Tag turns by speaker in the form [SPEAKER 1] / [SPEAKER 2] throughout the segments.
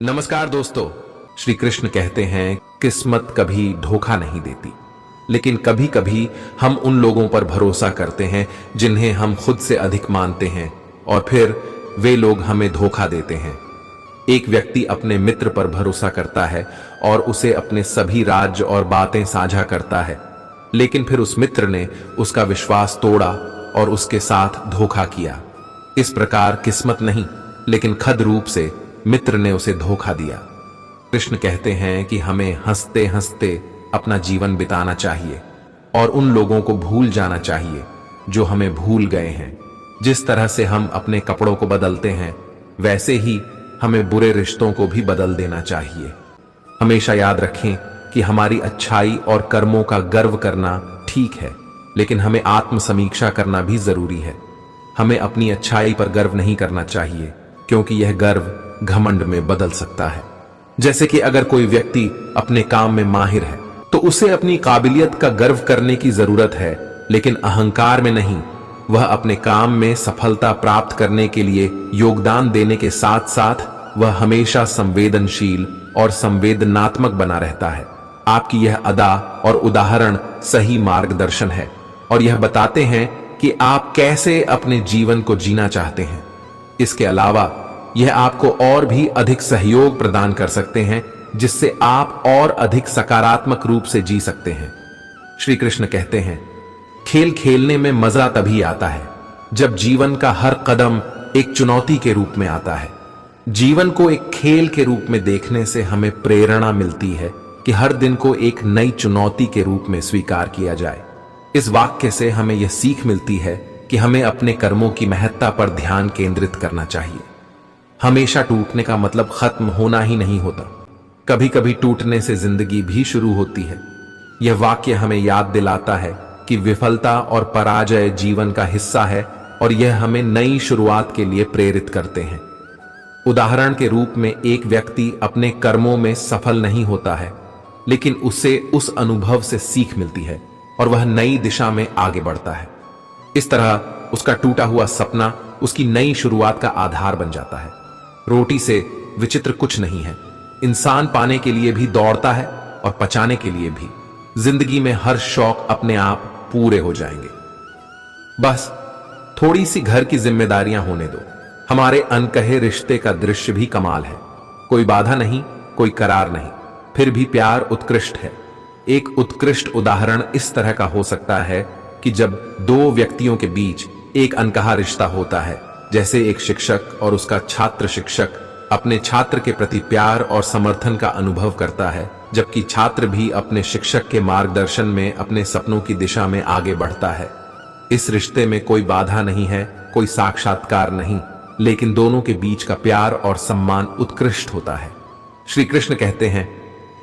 [SPEAKER 1] नमस्कार दोस्तों। श्री कृष्ण कहते हैं किस्मत कभी धोखा नहीं देती, लेकिन कभी कभी हम उन लोगों पर भरोसा करते हैं जिन्हें हम खुद से अधिक मानते हैं और फिर वे लोग हमें धोखा देते हैं। एक व्यक्ति अपने मित्र पर भरोसा करता है और उसे अपने सभी राज और बातें साझा करता है, लेकिन फिर उस मित्र ने उसका विश्वास तोड़ा और उसके साथ धोखा किया। इस प्रकार किस्मत नहीं, लेकिन खुद रूप से मित्र ने उसे धोखा दिया। कृष्ण कहते हैं कि हमें हंसते हंसते अपना जीवन बिताना चाहिए और उन लोगों को भूल जाना चाहिए जो हमें भूल गए हैं। जिस तरह से हम अपने कपड़ों को बदलते हैं, वैसे ही हमें बुरे रिश्तों को भी बदल देना चाहिए। हमेशा याद रखें कि हमारी अच्छाई और कर्मों का गर्व करना ठीक है, लेकिन हमें आत्म समीक्षा करना भी जरूरी है। हमें अपनी अच्छाई पर गर्व नहीं करना चाहिए, क्योंकि यह गर्व घमंड में बदल सकता है। जैसे कि अगर कोई व्यक्ति अपने काम में माहिर है तो उसे अपनी काबिलियत का गर्व करने की जरूरत है, लेकिन अहंकार में नहीं। वह अपने काम में सफलता प्राप्त करने के लिए योगदान देने के साथ साथ वह हमेशा संवेदनशील और संवेदनात्मक बना रहता है। आपकी यह अदा और उदाहरण सही मार्गदर्शन है और यह बताते हैं कि आप कैसे अपने जीवन को जीना चाहते हैं। इसके अलावा यह आपको और भी अधिक सहयोग प्रदान कर सकते हैं, जिससे आप और अधिक सकारात्मक रूप से जी सकते हैं। श्री कृष्ण कहते हैं, खेल खेलने में मजा तभी आता है जब जीवन का हर कदम एक चुनौती के रूप में आता है। जीवन को एक खेल के रूप में देखने से हमें प्रेरणा मिलती है कि हर दिन को एक नई चुनौती के रूप में स्वीकार किया जाए। इस वाक्य से हमें यह सीख मिलती है कि हमें अपने कर्मों की महत्ता पर ध्यान केंद्रित करना चाहिए। हमेशा टूटने का मतलब खत्म होना ही नहीं होता। कभी कभी टूटने से जिंदगी भी शुरू होती है। यह वाक्य हमें याद दिलाता है कि विफलता और पराजय जीवन का हिस्सा है और यह हमें नई शुरुआत के लिए प्रेरित करते हैं। उदाहरण के रूप में एक व्यक्ति अपने कर्मों में सफल नहीं होता है, लेकिन उसे उस अनुभव से सीख मिलती है और वह नई दिशा में आगे बढ़ता है। इस तरह उसका टूटा हुआ सपना उसकी नई शुरुआत का आधार बन जाता है। रोटी से विचित्र कुछ नहीं है। इंसान पाने के लिए भी दौड़ता है और पचाने के लिए भी। जिंदगी में हर शौक अपने आप पूरे हो जाएंगे। बस थोड़ी सी घर की जिम्मेदारियां होने दो। हमारे अनकहे रिश्ते का दृश्य भी कमाल है। कोई बाधा नहीं, कोई करार नहीं, फिर भी प्यार उत्कृष्ट है। एक उत्कृष्ट उदाहरण इस तरह का हो सकता है कि जब दो व्यक्तियों के बीच एक अनकहा रिश्ता होता है, जैसे एक शिक्षक और उसका छात्र। शिक्षक अपने छात्र के प्रति प्यार और समर्थन का अनुभव करता है, जबकि छात्र भी अपने शिक्षक के मार्गदर्शन में अपने सपनों की दिशा में आगे बढ़ता है। इस रिश्ते में कोई बाधा नहीं है, कोई साक्षात्कार नहीं, लेकिन दोनों के बीच का प्यार और सम्मान उत्कृष्ट होता है। श्री कृष्ण कहते हैं,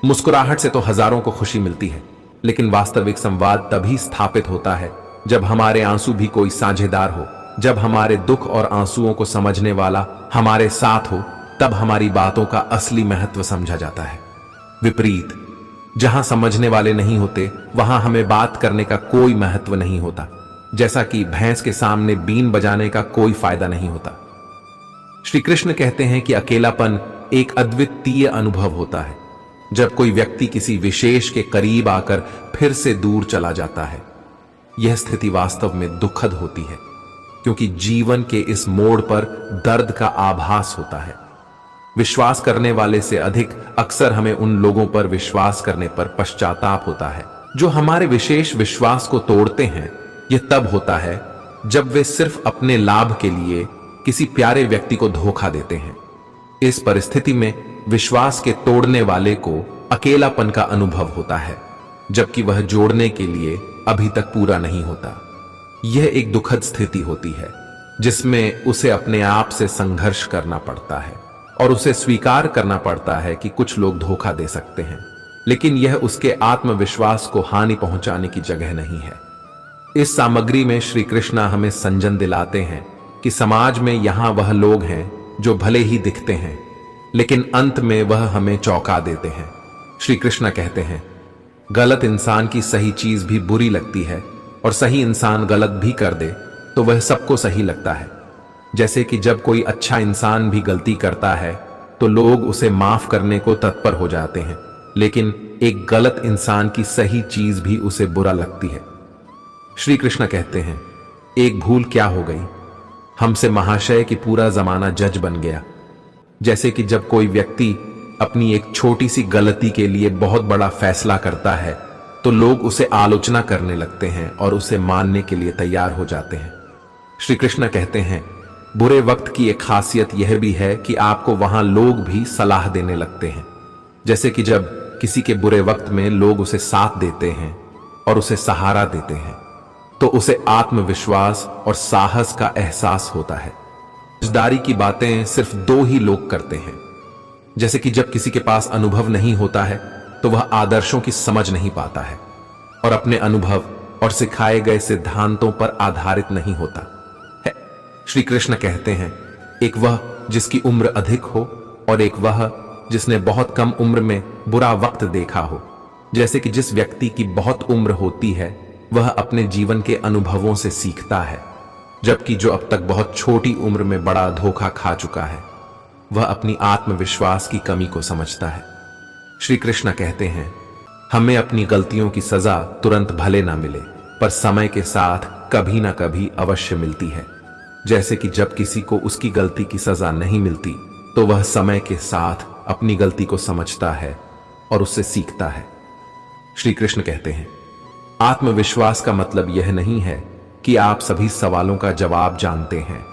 [SPEAKER 1] मुस्कुराहट से तो हजारों को खुशी मिलती है, लेकिन वास्तविक संवाद तभी स्थापित होता है जब हमारे आंसू भी कोई साझेदार हो। जब हमारे दुख और आंसुओं को समझने वाला हमारे साथ हो, तब हमारी बातों का असली महत्व समझा जाता है। विपरीत, जहां समझने वाले नहीं होते, वहां हमें बात करने का कोई महत्व नहीं होता। जैसा कि भैंस के सामने बीन बजाने का कोई फायदा नहीं होता। श्री कृष्ण कहते हैं कि अकेलापन एक अद्वितीय अनुभव होता है, जब कोई व्यक्ति किसी विशेष के करीब आकर फिर से दूर चला जाता है। यह स्थिति वास्तव में दुखद होती है, क्योंकि जीवन के इस मोड़ पर दर्द का आभास होता है। विश्वास करने वाले से अधिक अक्सर हमें उन लोगों पर विश्वास करने पर पश्चाताप होता है जो हमारे विशेष विश्वास को तोड़ते हैं। यह तब होता है जब वे सिर्फ अपने लाभ के लिए किसी प्यारे व्यक्ति को धोखा देते हैं। इस परिस्थिति में विश्वास के तोड़ने वाले को अकेलापन का अनुभव होता है, जबकि वह जोड़ने के लिए अभी तक पूरा नहीं होता। यह एक दुखद स्थिति होती है जिसमें उसे अपने आप से संघर्ष करना पड़ता है और उसे स्वीकार करना पड़ता है कि कुछ लोग धोखा दे सकते हैं, लेकिन यह उसके आत्मविश्वास को हानि पहुंचाने की जगह नहीं है। इस सामग्री में श्री कृष्ण हमें संजन दिलाते हैं कि समाज में यहां वह लोग हैं जो भले ही दिखते हैं, लेकिन अंत में वह हमें चौंका देते हैं। श्री कृष्ण कहते हैं, गलत इंसान की सही चीज भी बुरी लगती है और सही इंसान गलत भी कर दे तो वह सबको सही लगता है। जैसे कि जब कोई अच्छा इंसान भी गलती करता है तो लोग उसे माफ करने को तत्पर हो जाते हैं, लेकिन एक गलत इंसान की सही चीज भी उसे बुरा लगती है। श्री कृष्ण कहते हैं, एक भूल क्या हो गई, हमसे महाशय कि पूरा जमाना जज बन गया। जैसे कि जब कोई व्यक्ति अपनी एक छोटी सी गलती के लिए बहुत बड़ा फैसला करता है तो लोग उसे आलोचना करने लगते हैं और उसे मानने के लिए तैयार हो जाते हैं। श्री कृष्ण कहते हैं, बुरे वक्त की एक खासियत यह भी है कि आपको वहां लोग भी सलाह देने लगते हैं। जैसे कि जब किसी के बुरे वक्त में लोग उसे साथ देते हैं और उसे सहारा देते हैं तो उसे आत्मविश्वास और साहस का एहसास होता है। समझदारी की बातें सिर्फ दो ही लोग करते हैं। जैसे कि जब किसी के पास अनुभव नहीं होता है तो वह आदर्शों की समझ नहीं पाता है और अपने अनुभव और सिखाए गए सिद्धांतों पर आधारित नहीं होता है। श्री कृष्ण कहते हैं, एक वह जिसकी उम्र अधिक हो और एक वह जिसने बहुत कम उम्र में बुरा वक्त देखा हो। जैसे कि जिस व्यक्ति की बहुत उम्र होती है वह अपने जीवन के अनुभवों से सीखता है, जबकि जो अब तक बहुत छोटी उम्र में बड़ा धोखा खा चुका है वह अपनी आत्मविश्वास की कमी को समझता है। श्री कृष्ण कहते हैं, हमें अपनी गलतियों की सजा तुरंत भले ना मिले पर समय के साथ कभी ना कभी अवश्य मिलती है। जैसे कि जब किसी को उसकी गलती की सजा नहीं मिलती तो वह समय के साथ अपनी गलती को समझता है और उससे सीखता है। श्री कृष्ण कहते हैं, आत्मविश्वास का मतलब यह नहीं है कि आप सभी सवालों का जवाब जानते हैं,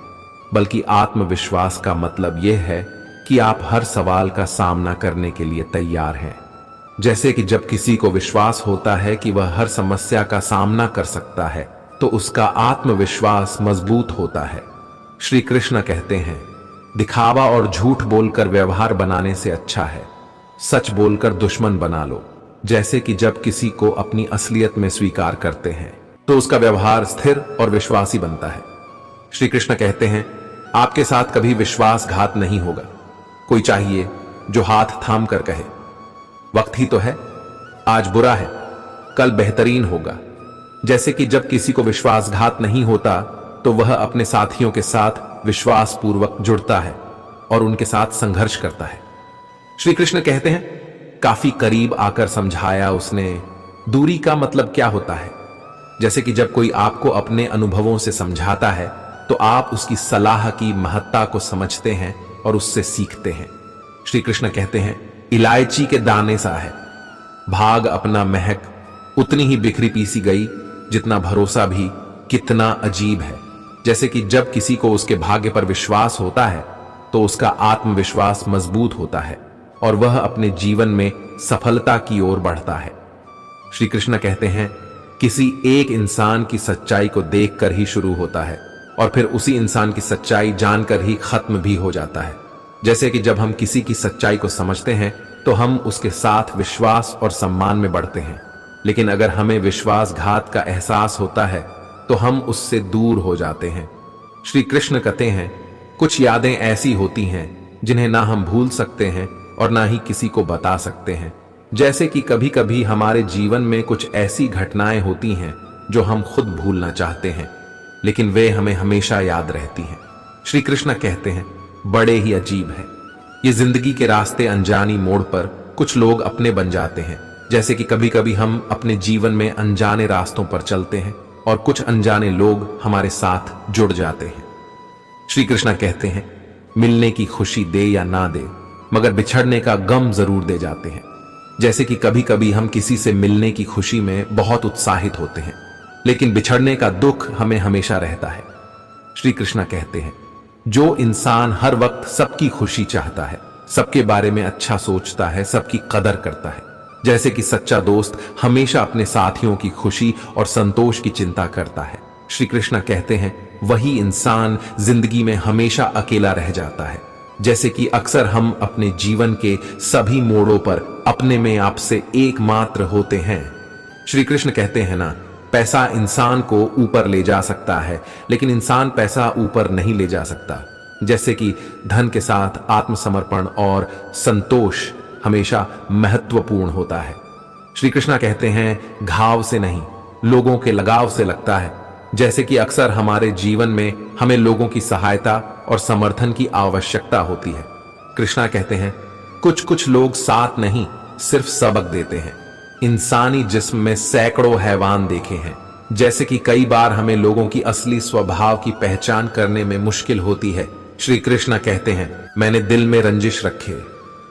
[SPEAKER 1] बल्कि आत्मविश्वास का मतलब यह है कि आप हर सवाल का सामना करने के लिए तैयार हैं। जैसे कि जब किसी को विश्वास होता है कि वह हर समस्या का सामना कर सकता है तो उसका आत्मविश्वास मजबूत होता है। श्री कृष्ण कहते हैं, दिखावा और झूठ बोलकर व्यवहार बनाने से अच्छा है सच बोलकर दुश्मन बना लो। जैसे कि जब किसी को अपनी असलियत में स्वीकार करते हैं तो उसका व्यवहार स्थिर और विश्वासी बनता है। श्री कृष्ण कहते हैं, आपके साथ कभी विश्वासघात नहीं होगा। कोई चाहिए जो हाथ थाम कर कहे, वक्त ही तो है, आज बुरा है कल बेहतरीन होगा। जैसे कि जब किसी को विश्वासघात नहीं होता तो वह अपने साथियों के साथ विश्वास पूर्वक जुड़ता है और उनके साथ संघर्ष करता है। श्री कृष्ण कहते हैं, काफी करीब आकर समझाया उसने, दूरी का मतलब क्या होता है। जैसे कि जब कोई आपको अपने अनुभवों से समझाता है तो आप उसकी सलाह की महत्ता को समझते हैं और उससे सीखते हैं। श्री कृष्ण कहते हैं, इलायची के दाने सा है, भाग अपना महक उतनी ही बिखरी पीसी गई जितना भरोसा भी कितना अजीब है। जैसे कि जब किसी को उसके भाग्य पर विश्वास होता है तो उसका आत्मविश्वास मजबूत होता है और वह अपने जीवन में सफलता की ओर बढ़ता है। श्री कृष्ण कहते हैं, किसी एक इंसान की सच्चाई को देखकर ही शुरू होता है और फिर उसी इंसान की सच्चाई जानकर ही खत्म भी हो जाता है। जैसे कि जब हम किसी की सच्चाई को समझते हैं तो हम उसके साथ विश्वास और सम्मान में बढ़ते हैं, लेकिन अगर हमें विश्वासघात का एहसास होता है तो हम उससे दूर हो जाते हैं। श्री कृष्ण कहते हैं, कुछ यादें ऐसी होती हैं जिन्हें ना हम भूल सकते हैं और ना ही किसी को बता सकते हैं। जैसे कि कभी कभी हमारे जीवन में कुछ ऐसी घटनाएं होती हैं जो हम खुद भूलना चाहते हैं लेकिन वे हमें हमेशा याद रहती हैं। श्री कृष्ण कहते हैं, बड़े ही अजीब है, ये जिंदगी के रास्ते अनजानी मोड़ पर कुछ लोग अपने बन जाते हैं। जैसे कि कभी कभी हम अपने जीवन में अनजाने रास्तों पर चलते हैं और कुछ अनजाने लोग हमारे साथ जुड़ जाते हैं। श्री कृष्ण कहते हैं, मिलने की खुशी दे या ना दे मगर बिछड़ने का गम जरूर दे जाते हैं। जैसे कि कभी कभी हम किसी से मिलने की खुशी में बहुत उत्साहित होते हैं लेकिन बिछड़ने का दुख हमें हमेशा रहता है। श्री कृष्ण कहते हैं, जो इंसान हर वक्त सबकी खुशी चाहता है, सबके बारे में अच्छा सोचता है, सबकी कदर करता है, जैसे कि सच्चा दोस्त हमेशा अपने साथियों की खुशी और संतोष की चिंता करता है। श्री कृष्ण कहते हैं, वही इंसान जिंदगी में हमेशा अकेला रह जाता है। जैसे कि अक्सर हम अपने जीवन के सभी मोड़ों पर अपने में आपसे एकमात्र होते हैं। श्री कृष्ण कहते हैं ना, पैसा इंसान को ऊपर ले जा सकता है लेकिन इंसान पैसा ऊपर नहीं ले जा सकता। जैसे कि धन के साथ आत्मसमर्पण और संतोष हमेशा महत्वपूर्ण होता है। श्री कृष्ण कहते हैं, घाव से नहीं लोगों के लगाव से लगता है। जैसे कि अक्सर हमारे जीवन में हमें लोगों की सहायता और समर्थन की आवश्यकता होती है कृष्णा कहते हैं, कुछ कुछ लोग साथ नहीं सिर्फ सबक देते हैं। इंसानी जिस्म में सैकड़ों हैवान देखे हैं। जैसे कि कई बार हमें लोगों की असली स्वभाव की पहचान करने में मुश्किल होती है। श्री कृष्ण कहते हैं, मैंने दिल में रंजिश रखे,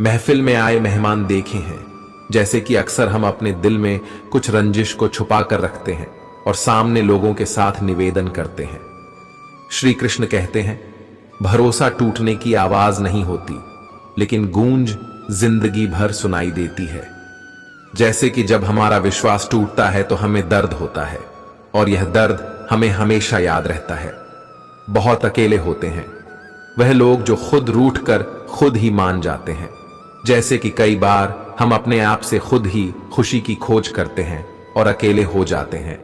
[SPEAKER 1] महफिल में आए मेहमान देखे हैं। जैसे कि अक्सर हम अपने दिल में कुछ रंजिश को छुपा कर रखते हैं और सामने लोगों के साथ निवेदन करते हैं। श्री कृष्ण कहते हैं, भरोसा टूटने की आवाज नहीं होती, लेकिन गूंज जिंदगी भर सुनाई देती है। जैसे कि जब हमारा विश्वास टूटता है तो हमें दर्द होता है और यह दर्द हमें हमेशा याद रहता है। बहुत अकेले होते हैं वह लोग जो खुद रूठ कर खुद ही मान जाते हैं। जैसे कि कई बार हम अपने आप से खुद ही खुशी की खोज करते हैं और अकेले हो जाते हैं।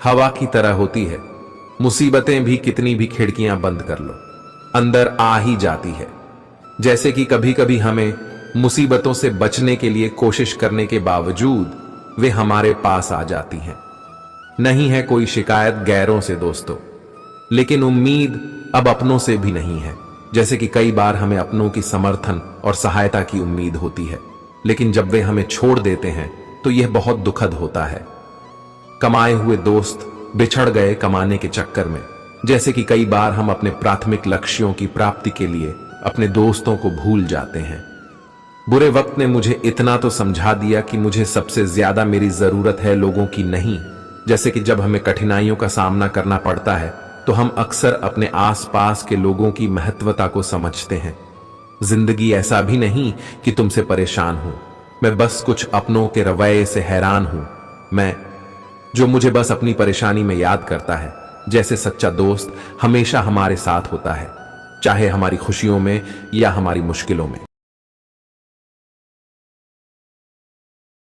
[SPEAKER 1] हवा की तरह होती है, मुसीबतें भी कितनी भी खिड़कियां बंद कर लो अंदर आ ही जाती है। जैसे कि कभी कभी हमें मुसीबतों से बचने के लिए कोशिश करने के बावजूद वे हमारे पास आ जाती हैं। नहीं है कोई शिकायत गैरों से दोस्तों, लेकिन उम्मीद अब अपनों से भी नहीं है। जैसे कि कई बार हमें अपनों की समर्थन और सहायता की उम्मीद होती है, लेकिन जब वे हमें छोड़ देते हैं तो यह बहुत दुखद होता है। कमाए हुए दोस्त बिछड़ गए कमाने के चक्कर में। जैसे कि कई बार हम अपने प्राथमिक लक्ष्यों की प्राप्ति के लिए अपने दोस्तों को भूल जाते हैं। बुरे वक्त ने मुझे इतना तो समझा दिया कि मुझे सबसे ज्यादा मेरी जरूरत है लोगों की नहीं। जैसे कि जब हमें कठिनाइयों का सामना करना पड़ता है तो हम अक्सर अपने आसपास के लोगों की महत्वता को समझते हैं। जिंदगी ऐसा भी नहीं कि तुमसे परेशान हूं, मैं बस कुछ अपनों के रवैये से हैरान हूं। मैं जो मुझे बस अपनी परेशानी में याद करता है। जैसे सच्चा दोस्त हमेशा हमारे साथ होता है, चाहे हमारी खुशियों में या हमारी मुश्किलों में।